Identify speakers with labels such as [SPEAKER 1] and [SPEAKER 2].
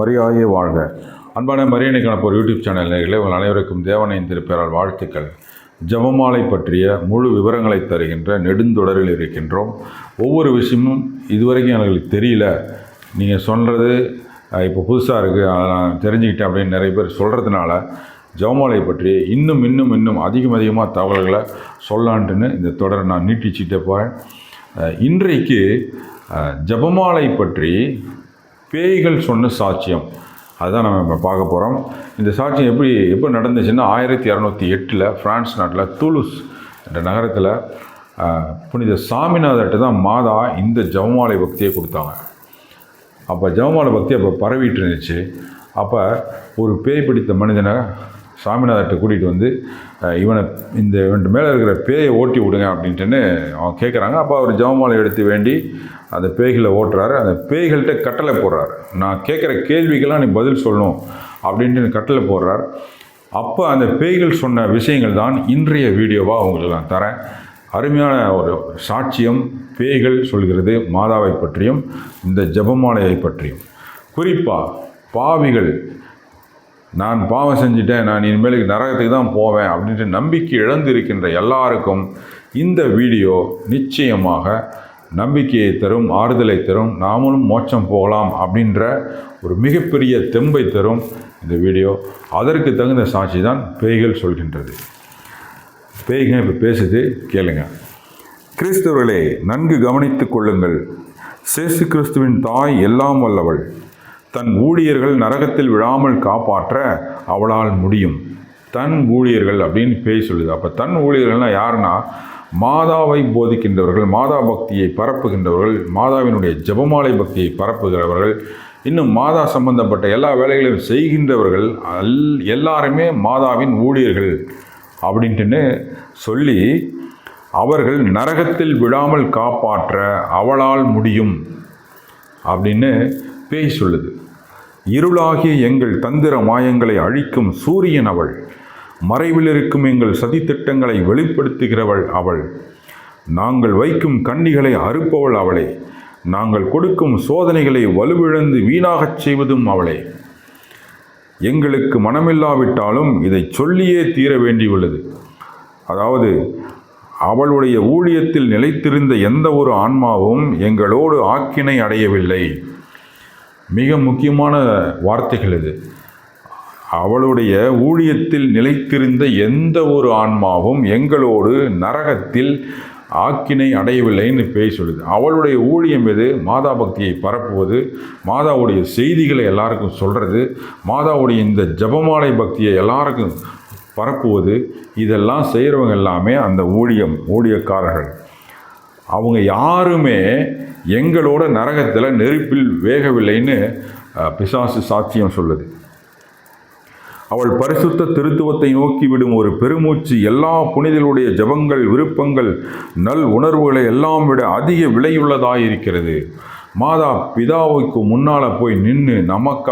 [SPEAKER 1] மரியாயே வாழ்க. அன்பான மரியணை காணப்போர் யூடியூப் சேனல் நேயர்களே, உங்கள் அனைவருக்கும் தேவனின் திருப்பெயரால் வாழ்த்துக்கள். ஜெபமாலை பற்றிய முழு விவரங்களை தருகின்ற நெடுந்தொடரில் இருக்கின்றோம். ஒவ்வொரு விஷயமும் இதுவரைக்கும் எனக்கு தெரியல, நீங்கள் சொல்கிறது இப்போ புதுசாக இருக்குது, அதை நான் தெரிஞ்சுக்கிட்டேன் அப்படின்னு நிறைய பேர் சொல்கிறதுனால ஜெபமாலை பற்றி இன்னும் அதிகமாக தகவல்களை சொல்லலான்ட்டுன்னு இந்த தொடரை நான் நீட்டிச்சுட்டே போகிறேன். இன்றைக்கு ஜெபமாலை பற்றி பேய்கள் சொன்ன சாட்சியம் அதுதான் நம்ம இப்போ பார்க்க போகிறோம். இந்த சாட்சியம் எப்போ நடந்துச்சுன்னா 1608 ஃப்ரான்ஸ் நாட்டில் தூலுஸ் என்ற நகரத்தில் புனித சாமிநாதர்கிட்ட தான் மாதா இந்த ஜெபமாலை பக்தியை கொடுத்தாங்க. அப்போ ஜெபமாலை பக்தி அப்போ பரவிட்டு இருந்துச்சு. அப்போ ஒரு பேய் பிடித்த மனிதனை சாமிநாதர்கிட்ட கூட்டிகிட்டு வந்து இவன் மேலே இருக்கிற பேயை ஓட்டி விடுங்க அப்படின்ட்டுன்னு அவன் கேட்குறாங்க. அப்போ அவர் ஜெபமாலை எடுத்து வேண்டி அந்த பேய்களை ஓட்டுறாரு. அந்த பேய்கள்கிட்ட கட்டளை போடுறாரு, நான் கேட்குற கேள்விக்கெல்லாம் நீ பதில் சொல்லணும் அப்படின்ட்டு கட்டளை போடுறார். அப்போ அந்த பேய்கள் சொன்ன விஷயங்கள் தான் இன்றைய வீடியோவாக உங்களுக்கு நான் தரேன். அருமையான ஒரு சாட்சியம். பேய்கள் சொல்கிறது மாதாவை பற்றியும் இந்த ஜெபமாலையை பற்றியும். குறிப்பாக பாவிகள், நான் பாவம் செஞ்சுட்டேன், நான் இனிமேலுக்கு நரகத்துக்கு தான் போவேன் அப்படின்ட்டு நம்பிக்கை இழந்து இருக்கின்ற எல்லாருக்கும் இந்த வீடியோ நிச்சயமாக நம்பிக்கையை தரும், ஆறுதலை தரும், நாமளும் மோட்சம் போகலாம் அப்படின்ற ஒரு மிகப்பெரிய தெம்பை தரும் இந்த வீடியோ. அதற்கு தகுந்த சாட்சி தான் பேய்கள் சொல்கின்றது. பேய்கள் இப்போ பேசுது, கேளுங்க. கிறிஸ்தவர்களே, நன்கு கவனித்துக் கொள்ளுங்கள். இயேசு கிறிஸ்துவின் தாய் எல்லாம் வல்லவள். தன் ஊழியர்கள் நரகத்தில் விழாமல் காப்பாற்ற அவளால் முடியும். தன் ஊழியர்கள் அப்படின்னு பேய் சொல்லுது. அப்போ தன் ஊழியர்கள்னால் யாருன்னா, மாதாவை போதிக்கின்றவர்கள், மாதா பக்தியை பரப்புகின்றவர்கள், மாதாவினுடைய ஜெபமாலை பக்தியை பரப்புகிறவர்கள், இன்னும் மாதா சம்பந்தப்பட்ட எல்லா வேலைகளையும் செய்கின்றவர்கள் எல்லாருமே மாதாவின் ஊழியர்கள் அப்படின்ட்டுன்னு சொல்லி, அவர்கள் நரகத்தில் விழாமல் காப்பாற்ற அவளால் முடியும் அப்படின்னு பேய் சொல்லுது. இருளாகிய எங்கள் தந்திர மாயங்களை அழிக்கும் சூரியன் அவள். மறைவில் இருக்கும் எங்கள் சதித்திட்டங்களை வெளிப்படுத்துகிறவள் அவள். நாங்கள் வைக்கும் கண்ணிகளை அறுப்பவள் அவளே. நாங்கள் கொடுக்கும் சோதனைகளை வலுவிழந்து வீணாகச் செய்வதும் அவளே. எங்களுக்கு மனமில்லாவிட்டாலும் இதை சொல்லியே தீர வேண்டியுள்ளது. அதாவது, அவளுடைய ஊழியத்தில் நிலைத்திருந்த எந்த ஒரு ஆன்மாவும் எங்களோடு ஆக்கினை அடையவில்லை. மிக முக்கியமான வார்த்தைகள் இது. அவளுடைய ஊழியத்தில் நிலைத்திருந்த எந்த ஒரு ஆன்மாவும் எங்களோடு நரகத்தில் ஆக்கினை அடையவில்லைன்னு பேய் சொல்லுது. அவளுடைய ஊழியம் எது? மாதா பக்தியை பரப்புவது, மாதாவுடைய செய்திகளை எல்லாருக்கும் சொல்கிறது, மாதாவுடைய இந்த ஜெபமாலை பக்தியை எல்லாருக்கும் பரப்புவது. இதெல்லாம் செய்கிறவங்க எல்லாமே அந்த ஊழியக்காரர்கள். அவங்க யாருமே எங்களோட நரகத்தில் நெருப்பில் வேகவில்லைன்னு பிசாசு சாட்சியம் சொல்லுது. அவள் பரிசுத்த திருத்துவத்தை நோக்கி விடும் ஒரு பெருமூச்சு எல்லா புனிதர்களுடைய ஜெபங்கள், விருப்பங்கள், நல் உணர்வுகளை எல்லாம் விட அதிக விலையுள்ளதாயிருக்கிறது. மாதா பிதாவுக்கு முன்னால் போய் நின்று நமக்கு